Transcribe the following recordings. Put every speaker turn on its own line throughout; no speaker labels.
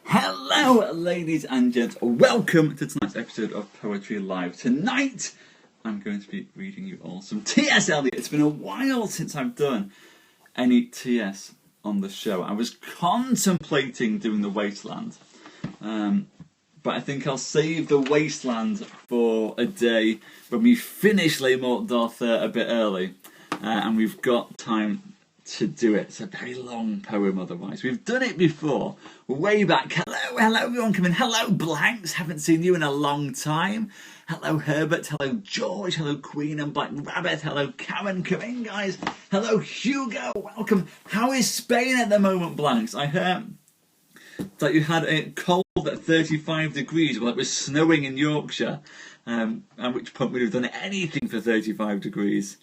Hello, ladies and gents. Welcome to tonight's episode of Poetry Live. Tonight, I'm going to be reading you all some T.S. Eliot. It's been a while since I've done any T.S. on the show. I was contemplating doing The Wasteland, but I think I'll save The Wasteland for a day when we finish Les Morts d'Arthur a bit early, and we've got time to do it. It's a very long poem otherwise. We've done it before, way back. Hello everyone, come in. Hello Blanks, haven't seen you in a long time. Hello Herbert, hello George, hello Queen and Black Rabbit, hello Karen, come in guys. Hello Hugo, welcome. How is Spain at the moment, Blanks? I heard that you had a cold at 35 degrees while it was snowing in Yorkshire, at which point we'd have done anything for 35 degrees.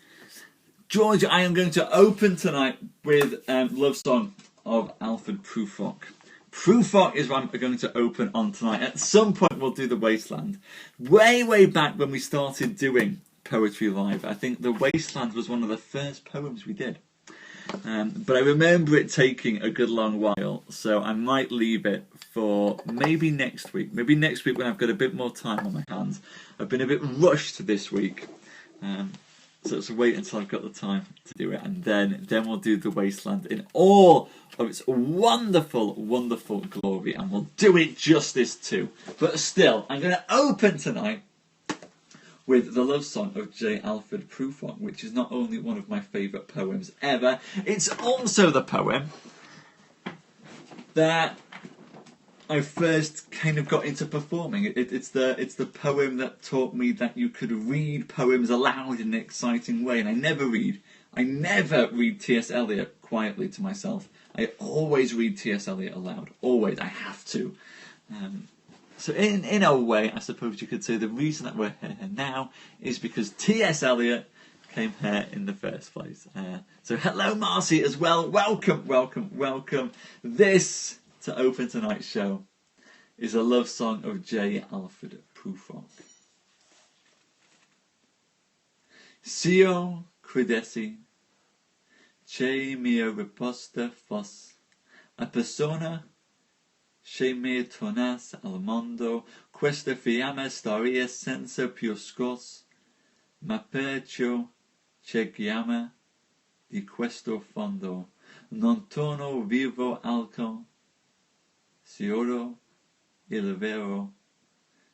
George, I am going to open tonight with Love Song of Alfred Prufrock. Prufrock is what I'm going to open on tonight. At some point we'll do The Wasteland. Way back when we started doing Poetry Live, I think The Wasteland was one of the first poems we did. But I remember it taking a good long while, so I might leave it for maybe next week. Maybe next week when I've got a bit more time on my hands. I've been a bit rushed this week. So let's wait until I've got the time to do it, and then we'll do The Wasteland in all of its wonderful glory, and we'll do it justice too. But still, I'm going to open tonight with the love song of J. Alfred Prufrock, which is not only one of my favourite poems ever, it's also the poem that I first kind of got into performing. It's the poem that taught me that you could read poems aloud in an exciting way. And I never read T.S. Eliot quietly to myself. I always read T.S. Eliot aloud. Always. I have to. So in a way, I suppose you could say the reason that we're here now is because T.S. Eliot came here in the first place. So hello Marcy as well. Welcome. This, to open tonight's show, is a love song of J. Alfred Prufrock. Sio credessi, che mia riposta fos, a persona che me tornas al mondo, questa fiamma staria senza più scos, ma perciò che chiama di questo fondo, non torno vivo alco, sicuro il vero,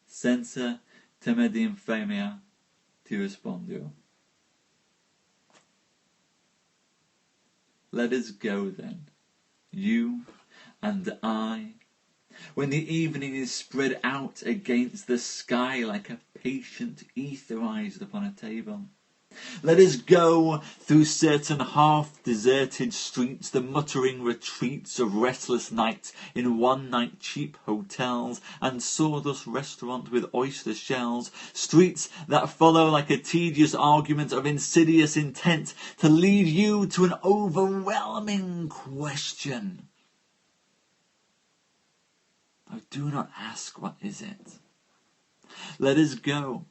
senza tema di infamia ti rispondo. Let us go then, you and I, when the evening is spread out against the sky like a patient etherized upon a table. Let us go through certain half-deserted streets, the muttering retreats of restless nights in one-night cheap hotels and sawdust restaurant with oyster shells, streets that follow like a tedious argument of insidious intent to lead you to an overwhelming question. Oh, do not ask what is it. Let us go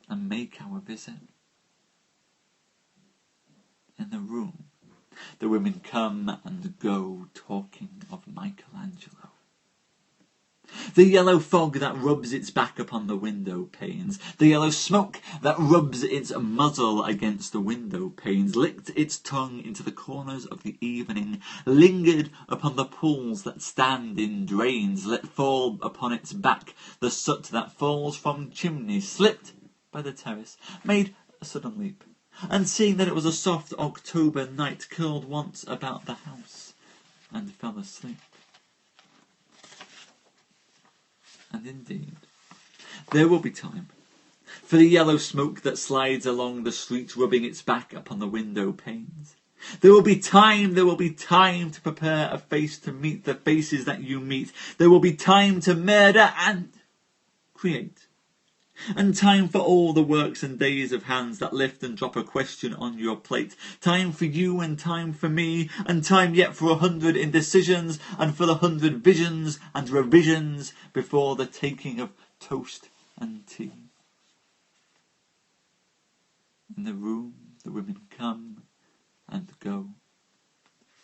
and make our visit. In the room, the women come and go, talking of Michelangelo. The yellow fog that rubs its back upon the window panes, the yellow smoke that rubs its muzzle against the window panes, licked its tongue into the corners of the evening, lingered upon the pools that stand in drains, let fall upon its back the soot that falls from chimneys, slipped by the terrace, made a sudden leap, and seeing that it was a soft October night, curled once about the house and fell asleep. And indeed, there will be time for the yellow smoke that slides along the street, rubbing its back upon the window panes. There will be time to prepare a face to meet the faces that you meet. There will be time to murder and create. And time for all the works and days of hands that lift and drop a question on your plate. Time for you and time for me, and time yet for 100 indecisions, and for the 100 visions and revisions before the taking of toast and tea. In the room the women come and go,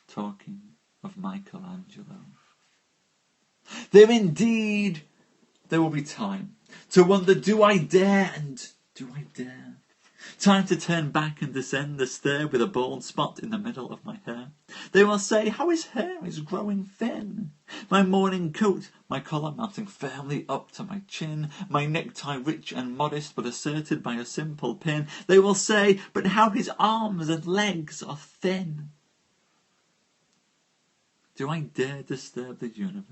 talking of Michelangelo. There indeed, there will be time to wonder, do I dare, and do I dare? Time to turn back and descend the stair with a bald spot in the middle of my hair. They will say, how his hair is growing thin. My morning coat, my collar mounting firmly up to my chin, my necktie rich and modest but asserted by a simple pin. They will say, but how his arms and legs are thin. Do I dare disturb the universe?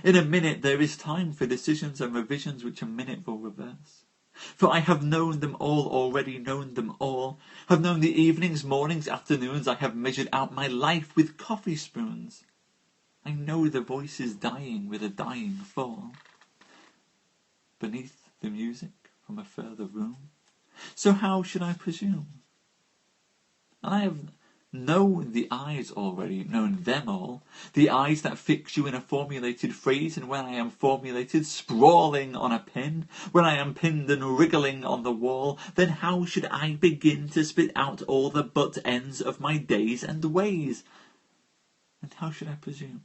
In a minute there is time for decisions and revisions which a minute will reverse. For I have known them all, already known them all. Have known the evenings, mornings, afternoons. I have measured out my life with coffee spoons. I know the voices dying with a dying fall beneath the music from a further room. So how should I presume? And I have known the eyes already, known them all, the eyes that fix you in a formulated phrase, and when I am formulated, sprawling on a pin, when I am pinned and wriggling on the wall, then how should I begin to spit out all the butt ends of my days and ways? And how should I presume?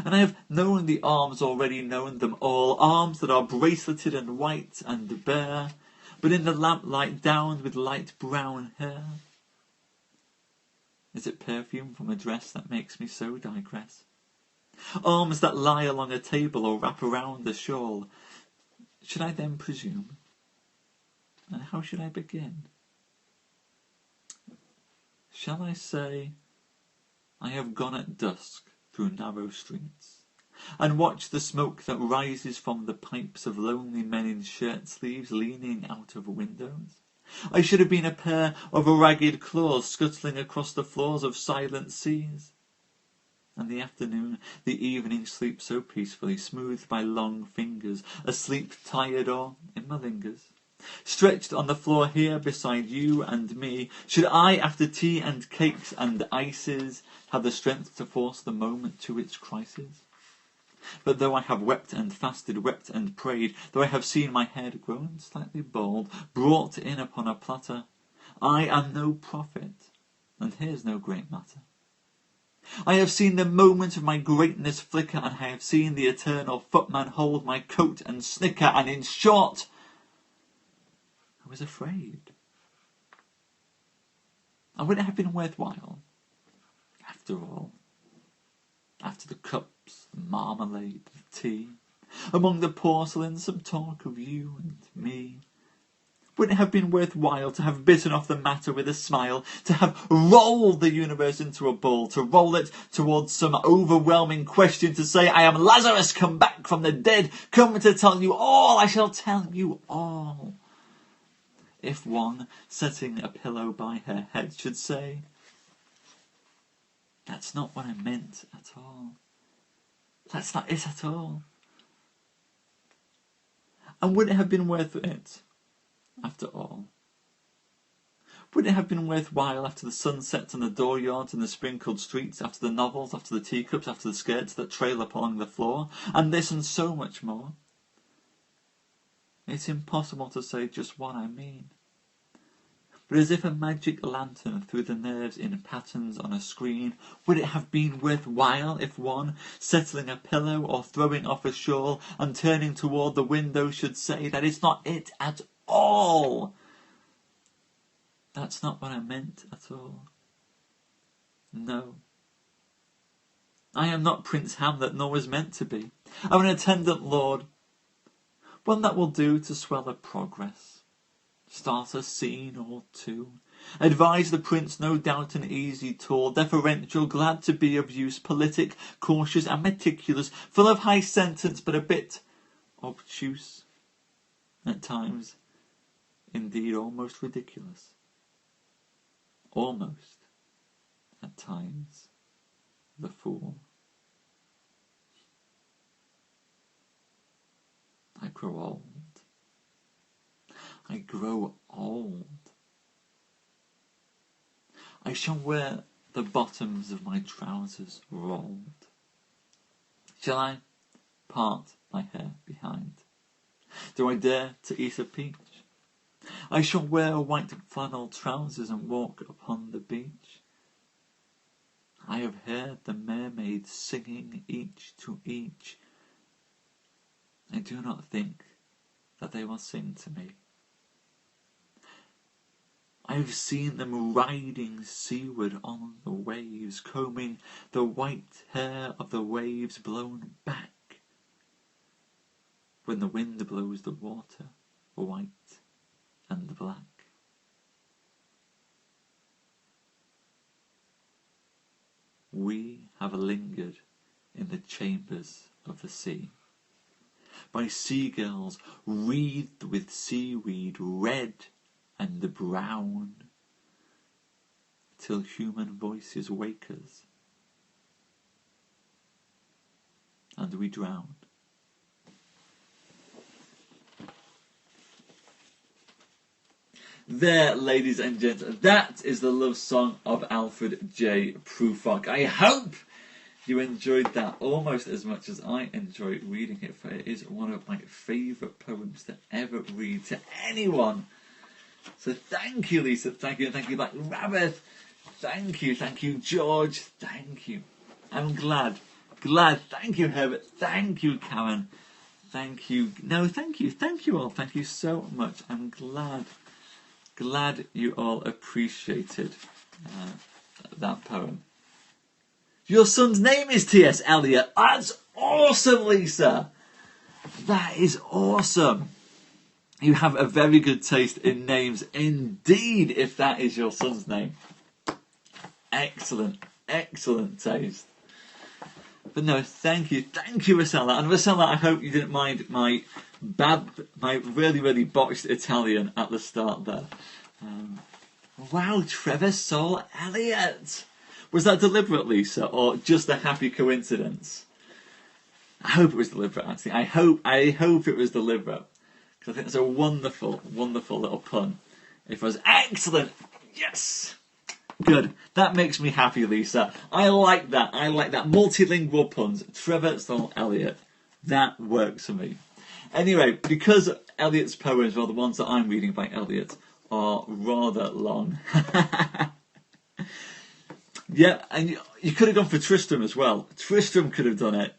And I have known the arms already, known them all, arms that are braceleted and white and bare, but in the lamplight downed with light brown hair. Is it perfume from a dress that makes me so digress? Arms that lie along a table or wrap around a shawl. Should I then presume? And how should I begin? Shall I say, I have gone at dusk through narrow streets, and watched the smoke that rises from the pipes of lonely men in shirt sleeves leaning out of windows? I should have been a pair of ragged claws scuttling across the floors of silent seas. And the afternoon, the evening sleeps so peacefully, smoothed by long fingers, asleep, tired, or in my lingers. Stretched on the floor here beside you and me, should I, after tea and cakes and ices, have the strength to force the moment to its crisis? But though I have wept and fasted, wept and prayed, though I have seen my head grown slightly bald, brought in upon a platter, I am no prophet, and here's no great matter. I have seen the moment of my greatness flicker, and I have seen the eternal footman hold my coat and snicker, and in short, I was afraid. And would it have been worthwhile, after all? After the cups, the marmalade, the tea, among the porcelain, some talk of you and me. Would it have been worthwhile to have bitten off the matter with a smile, to have rolled the universe into a ball, to roll it towards some overwhelming question, to say, I am Lazarus, come back from the dead, come to tell you all, I shall tell you all? If one, setting a pillow by her head, should say, that's not what I meant at all. That's not it at all. And would it have been worth it, after all? Would it have been worthwhile after the sunset and the dooryards and the sprinkled streets, after the novels, after the teacups, after the skirts that trail up along the floor, and this and so much more? It's impossible to say just what I mean. But as if a magic lantern threw the nerves in patterns on a screen, would it have been worthwhile if one, settling a pillow or throwing off a shawl and turning toward the window, should say that it's not it at all? That's not what I meant at all. No. I am not Prince Hamlet, nor was meant to be. I'm an attendant lord, one that will do to swell a progress. Start a scene or two. Advise the prince, no doubt an easy tour, deferential, glad to be of use, politic, cautious and meticulous, full of high sentence but a bit obtuse. At times, indeed, almost ridiculous. Almost, at times, the fool. I grow old. I grow old. I shall wear the bottoms of my trousers rolled. Shall I part my hair behind? Do I dare to eat a peach? I shall wear white flannel trousers and walk upon the beach. I have heard the mermaids singing each to each. I do not think that they will sing to me. I have seen them riding seaward on the waves, combing the white hair of the waves blown back when the wind blows the water white and black. We have lingered in the chambers of the sea, by seagulls wreathed with seaweed red and brown, till human voices wake us, and we drown. There, ladies and gents, that is the love song of Alfred J. Prufrock. I hope you enjoyed that almost as much as I enjoy reading it, for it is one of my favourite poems to ever read to anyone. So thank you, Lisa, thank you Black Rabbit, thank you, George, thank you. I'm glad, thank you, Herbert, thank you, Karen, thank you all, thank you so much. I'm glad you all appreciated that poem. Your son's name is T.S. Eliot. That's awesome, Lisa. That is awesome. You have a very good taste in names indeed, if that is your son's name. Excellent taste. But no, thank you, Rosella. And Rosella, I hope you didn't mind my really botched Italian at the start there. Wow, Trevor Saul Eliot. Was that deliberate, Lisa, or just a happy coincidence? I hope it was deliberate, actually. I hope it was deliberate, because I think it's a wonderful little pun. If it was excellent, yes, good. That makes me happy, Lisa. I like that. Multilingual puns. Trevor Saul Eliot. That works for me. Anyway, because Eliot's poems, or the ones that I'm reading by Eliot, are rather long. Yeah, and you could have gone for Tristram as well. Tristram could have done it.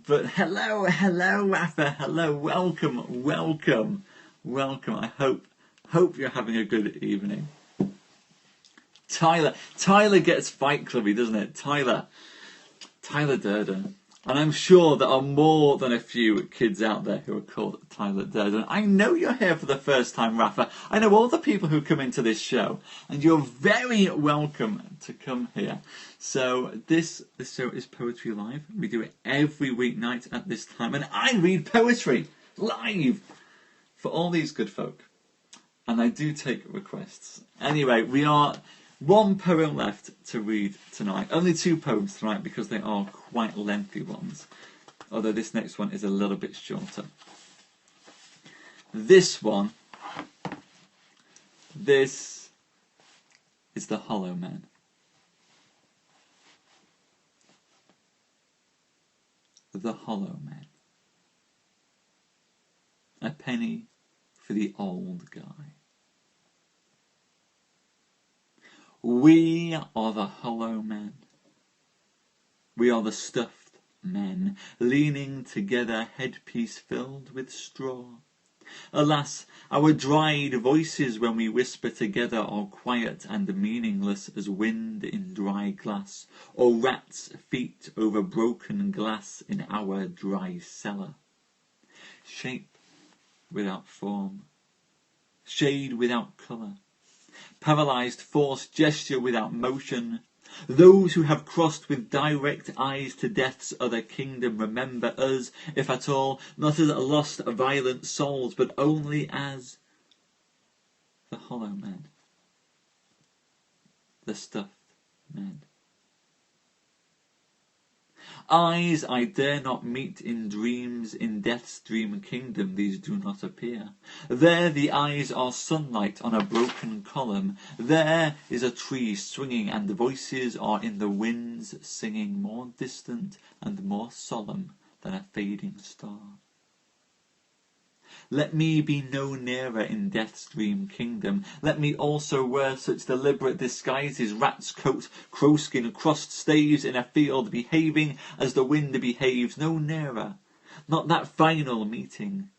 But hello, Rafa. Hello, welcome. I hope you're having a good evening. Tyler gets Fight Clubby, doesn't it? Tyler Durden. And I'm sure there are more than a few kids out there who are called Tyler Durden. I know you're here for the first time, Rafa. I know all the people who come into this show, and you're very welcome to come here. So this show is Poetry Live. We do it every weeknight at this time, and I read poetry live for all these good folk. And I do take requests. Anyway, we are one poem left to read tonight. Only 2 poems tonight because they are quite lengthy ones. Although this next one is a little bit shorter. This is The Hollow Man. The Hollow Man. A penny for the old guy. We are the hollow men. We are the stuffed men, leaning together, headpiece filled with straw. Alas, our dried voices when we whisper together are quiet and meaningless as wind in dry glass, or rats' feet over broken glass in our dry cellar. Shape without form, shade without colour, paralysed force, gesture without motion. Those who have crossed with direct eyes to death's other kingdom remember us, if at all, not as lost violent souls, but only as the hollow men, the stuffed men. Eyes I dare not meet in dreams, in death's dream kingdom these do not appear. There the eyes are sunlight on a broken column. There is a tree swinging, and the voices are in the winds singing, more distant and more solemn than a fading star. Let me be no nearer in death's dream kingdom. Let me also wear such deliberate disguises, rat's coat, crowskin, crossed staves in a field, behaving as the wind behaves, no nearer, not that final meeting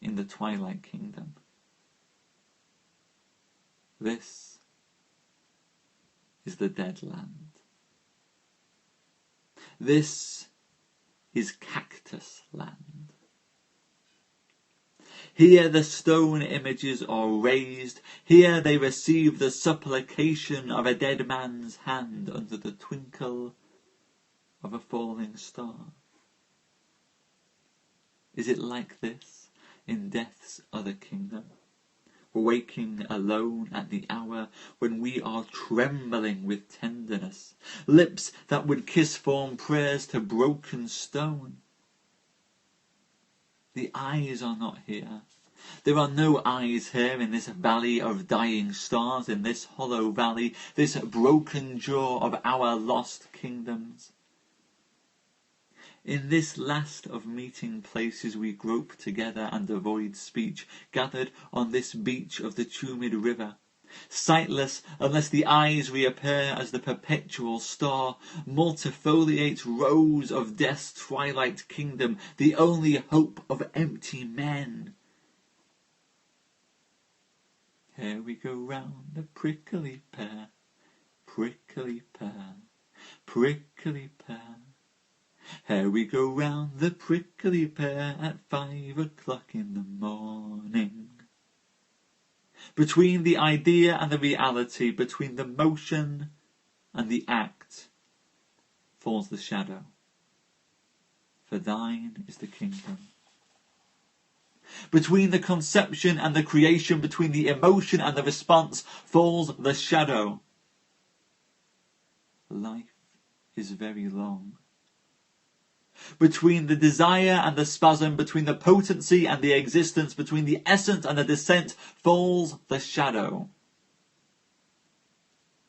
in the twilight kingdom. This is the dead land. This is cactus land. Here the stone images are raised. Here they receive the supplication of a dead man's hand under the twinkle of a falling star. Is it like this in death's other kingdom? Waking alone at the hour when we are trembling with tenderness, lips that would kiss form prayers to broken stone. The eyes are not here. There are no eyes here in this valley of dying stars, in this hollow valley, this broken jaw of our lost kingdoms. In this last of meeting places we grope together and avoid speech, gathered on this beach of the tumid river, sightless unless the eyes reappear as the perpetual star, multifoliate rose of death's twilight kingdom, the only hope of empty men. Here we go round the prickly pear, prickly pear, prickly pear. Here we go round the prickly pear at 5 o'clock in the morning. Between the idea and the reality, between the motion and the act, falls the shadow. For thine is the kingdom. Between the conception and the creation, between the emotion and the response, falls the shadow. Life is very long. Between the desire and the spasm, between the potency and the existence, between the essence and the descent, falls the shadow.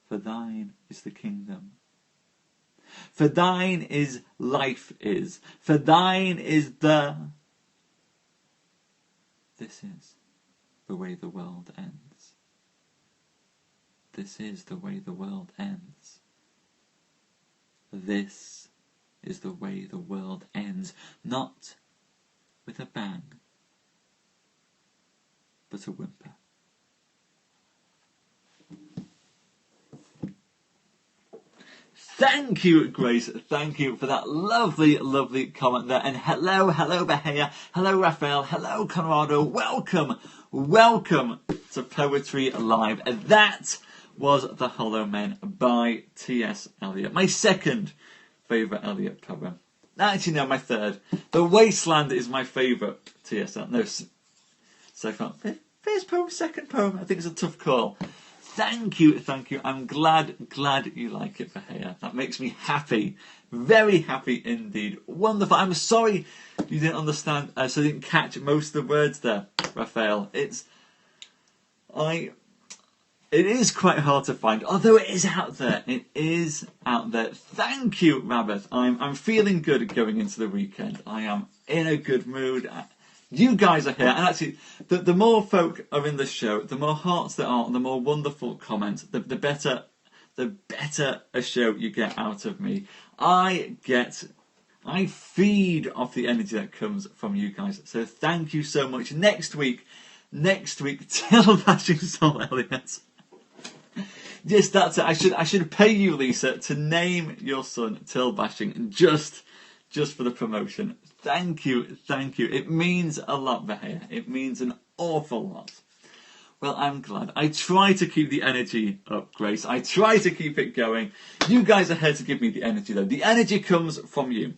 For thine is the kingdom. For thine is life is. For thine is the... This is the way the world ends. This is the way the world ends. This is the way the world ends, not with a bang, but a whimper. Thank you, Grace. Thank you for that lovely, lovely comment there. And hello Bahia. Hello, Raphael. Hello, Conrado. Welcome to Poetry Live. And that was The Hollow Men by T.S. Eliot. My second favourite Eliot poem. Actually, no, my third. The Wasteland is my favourite T.S. Eliot. No, second. First poem, second poem. I think it's a tough call. Thank you. I'm glad you like it, Bahia. That makes me happy. Very happy indeed. Wonderful. I'm sorry you didn't understand, so I didn't catch most of the words there, Raphael. It is quite hard to find, although it is out there. It is out there. Thank you, Rabbit. I'm feeling good going into the weekend. I am in a good mood. You guys are here, and actually, the more folk are in the show, the more hearts there are, and the more wonderful comments, the better a show you get out of me. I feed off the energy that comes from you guys. So thank you so much. Next week, Till Bashing Soul Eliot. Yes, that's it. I should pay you, Lisa, to name your son Till Bashing just for the promotion. Thank you. It means a lot, Bahia. It means an awful lot. Well, I'm glad. I try to keep the energy up, Grace. I try to keep it going. You guys are here to give me the energy, though. The energy comes from you.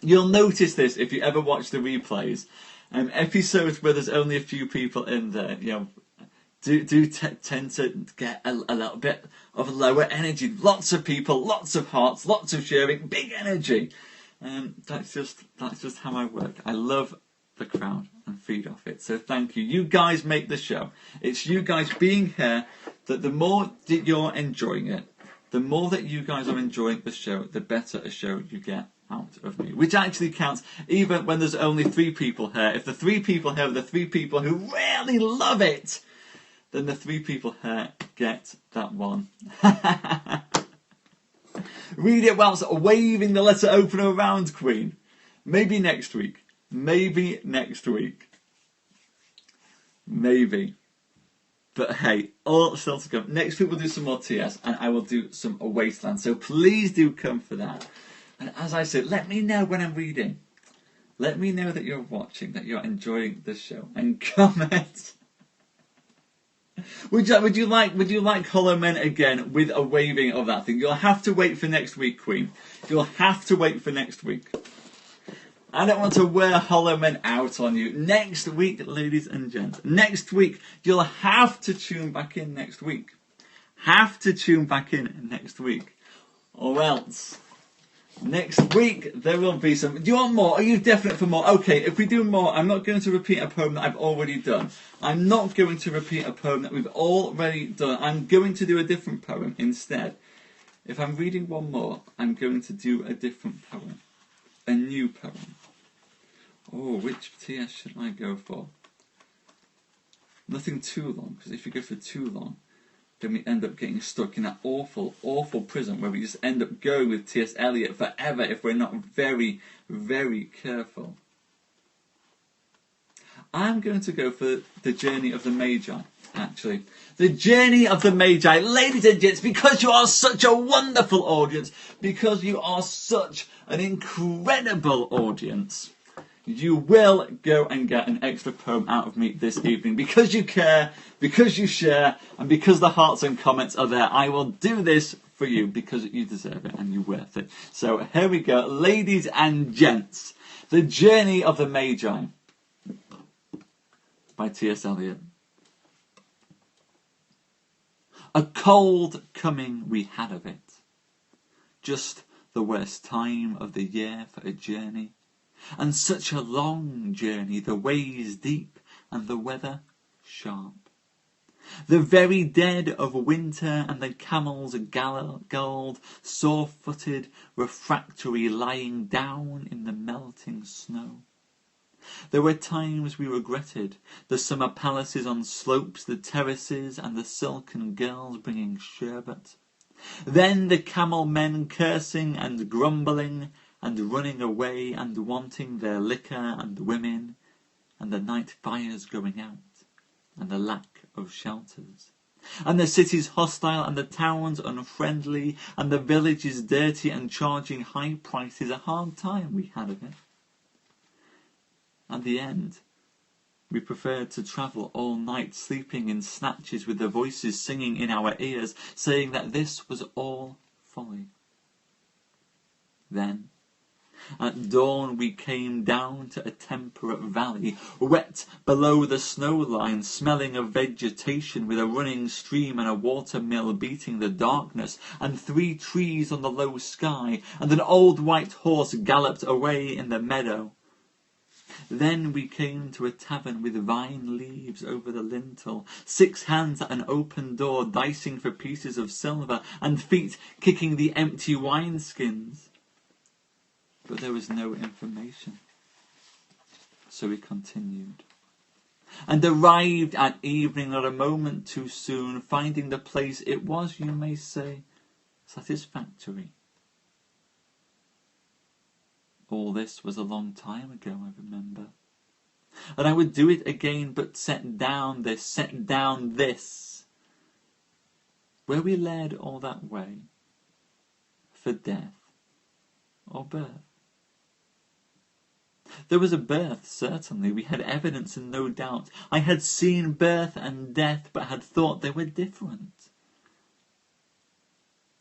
You'll notice this if you ever watch the replays. Episodes where there's only a few people in there, tend to get a little bit of lower energy. Lots of people, lots of hearts, lots of sharing, big energy. That's just how I work. I love the crowd and feed off it. So thank you. You guys make the show. It's you guys being here that the more that you're enjoying it, the more that you guys are enjoying the show, the better a show you get. out of me, which actually counts even when there's only 3 people here. If the 3 people here are the 3 people who really love it, then the 3 people here get that one. Read it whilst waving the letter opener around, Queen. Maybe next week. Maybe next week. Maybe. But hey, all still to come. Next week we'll do some more TS and I will do some Wasteland. So please do come for that. And as I said, let me know when I'm reading. Let me know that you're watching, that you're enjoying the show, and comment. Would you like Hollow Men again with a waving of that thing? You'll have to wait for next week, Queen. You'll have to wait for next week. I don't want to wear Hollow Men out on you. Next week, ladies and gents. Next week, you'll have to tune back in next week. Have to tune back in next week. Or else, next week, there will be some... Do you want more? Are you definite for more? Okay, if we do more, I'm not going to repeat a poem that I've already done. I'm not going to repeat a poem that we've already done. I'm going to do a different poem instead. If I'm reading one more, I'm going to do a different poem. A new poem. Oh, which TS should I go for? Nothing too long, because if you go for too long, then we end up getting stuck in that awful, awful prison where we just end up going with T.S. Eliot forever if we're not very, very careful. I'm going to go for The Journey of the Magi, actually. The Journey of the Magi. Ladies and gents, because you are such a wonderful audience, because you are such an incredible audience, you will go and get an extra poem out of me this evening. Because you care, because you share, and because the hearts and comments are there, I will do this for you because you deserve it and you're worth it. So here we go, ladies and gents. The Journey of the Magi by T.S. Eliot. A cold coming we had of it. Just the worst time of the year for a journey. And such a long journey, the ways deep and the weather sharp. The very dead of winter and the camels galled, sore-footed, refractory, lying down in the melting snow. There were times we regretted the summer palaces on slopes, the terraces, and the silken girls bringing sherbet. Then the camel men cursing and grumbling, and running away and wanting their liquor and women, and the night fires going out, and the lack of shelters, and the cities hostile and the towns unfriendly, and the villages dirty and charging high prices. A hard time we had of it. At the end, we preferred to travel all night, sleeping in snatches with the voices singing in our ears, saying that this was all folly. Then, at dawn we came down to a temperate valley, wet below the snow line, smelling of vegetation, with a running stream and a water mill beating the darkness, and 3 trees on the low sky, and an old white horse galloped away in the meadow. Then we came to a tavern with vine leaves over the lintel, 6 hands at an open door dicing for pieces of silver, and feet kicking the empty wineskins. But there was no information. So we continued, and arrived at evening not a moment too soon, finding the place it was, you may say, satisfactory. All this was a long time ago, I remember. And I would do it again, but set down this, where we led all that way, for death or birth. There was a birth, certainly. We had evidence and no doubt. I had seen birth and death, but had thought they were different.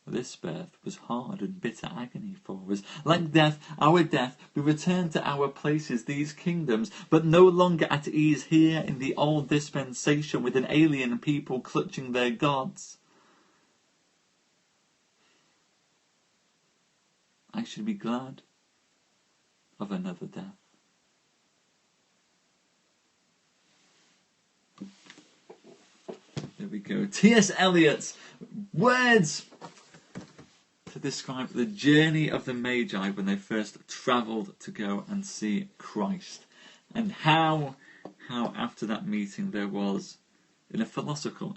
This birth was hard and bitter agony for us. Like death, our death, we returned to our places, these kingdoms, but no longer at ease here in the old dispensation with an alien people clutching their gods. I should be glad of another death. There we go. T.S. Eliot's words to describe the journey of the Magi when they first travelled to go and see Christ, and how after that meeting there was, in a philosophical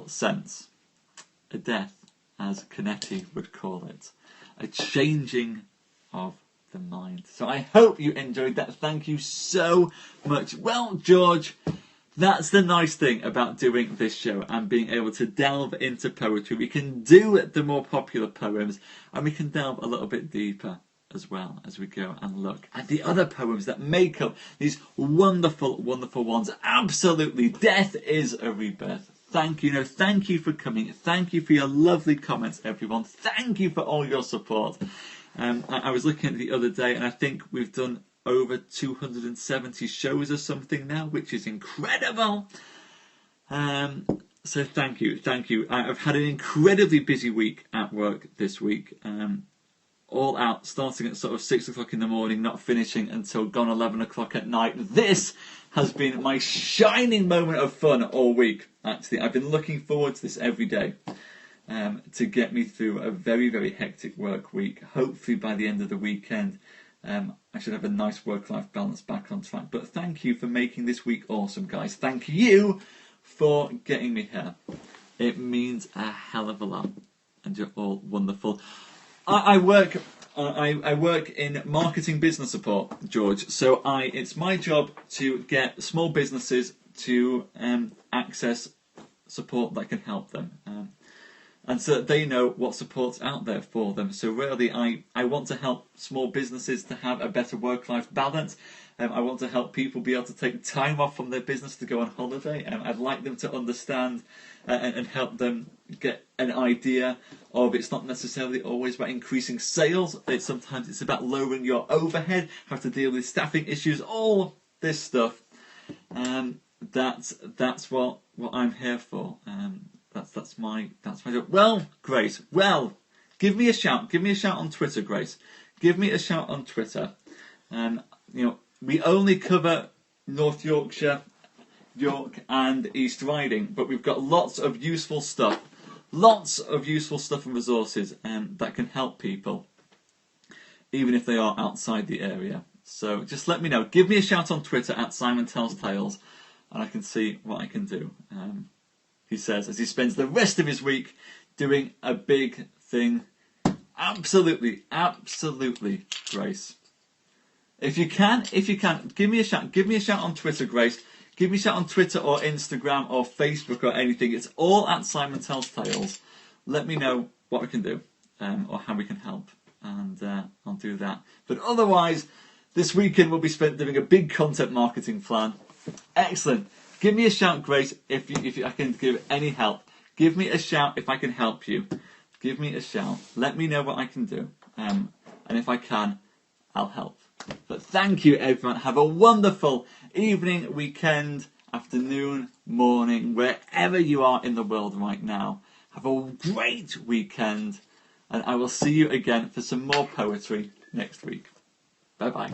sense, a death, as Canetti would call it, a changing of the mind. So I hope you enjoyed that. Thank you so much. Well, George, that's the nice thing about doing this show and being able to delve into poetry. We can do the more popular poems, and we can delve a little bit deeper as well as we go and look at the other poems that make up these wonderful, wonderful ones. Absolutely, death is a rebirth. Thank you. Thank you for coming. Thank you for your lovely comments, everyone. Thank you for all your support. I was looking at it the other day, and I think we've done over 270 shows or something now, which is incredible. So thank you. I've had an incredibly busy week at work this week. All out, starting at sort of 6 o'clock in the morning, not finishing until gone 11 o'clock at night. This has been my shining moment of fun all week, actually. I've been looking forward to this every day. To get me through a very, very hectic work week. Hopefully by the end of the weekend, I should have a nice work-life balance back on track. But thank you for making this week awesome, guys. Thank you for getting me here. It means a hell of a lot, and you're all wonderful. I work in marketing business support, George. So it's my job to get small businesses to access support that can help them. And so that they know what support's out there for them. So really, I want to help small businesses to have a better work-life balance. I want to help people be able to take time off from their business to go on holiday. I'd like them to understand and help them get an idea of it's not necessarily always about increasing sales. Sometimes it's about lowering your overhead, have to deal with staffing issues, all this stuff. That's what I'm here for. That's my job. Well, Grace. Well, give me a shout. Give me a shout on Twitter, Grace. Give me a shout on Twitter. We only cover North Yorkshire, York, and East Riding, but we've got lots of useful stuff and resources that can help people, even if they are outside the area. So just let me know. Give me a shout on Twitter at SimonTellsTales, and I can see what I can do. He says, as he spends the rest of his week doing a big thing. Absolutely, Grace. If you can, give me a shout. Give me a shout on Twitter, Grace. Give me a shout on Twitter or Instagram or Facebook or anything. It's all at SimonTellsTales. Let me know what we can do or how we can help, and I'll do that. But otherwise, this weekend will be spent doing a big content marketing plan. Excellent. Give me a shout, Grace, if I can give any help. Give me a shout if I can help you. Give me a shout. Let me know what I can do. And if I can, I'll help. But thank you, everyone. Have a wonderful evening, weekend, afternoon, morning, wherever you are in the world right now. Have a great weekend. And I will see you again for some more poetry next week. Bye-bye.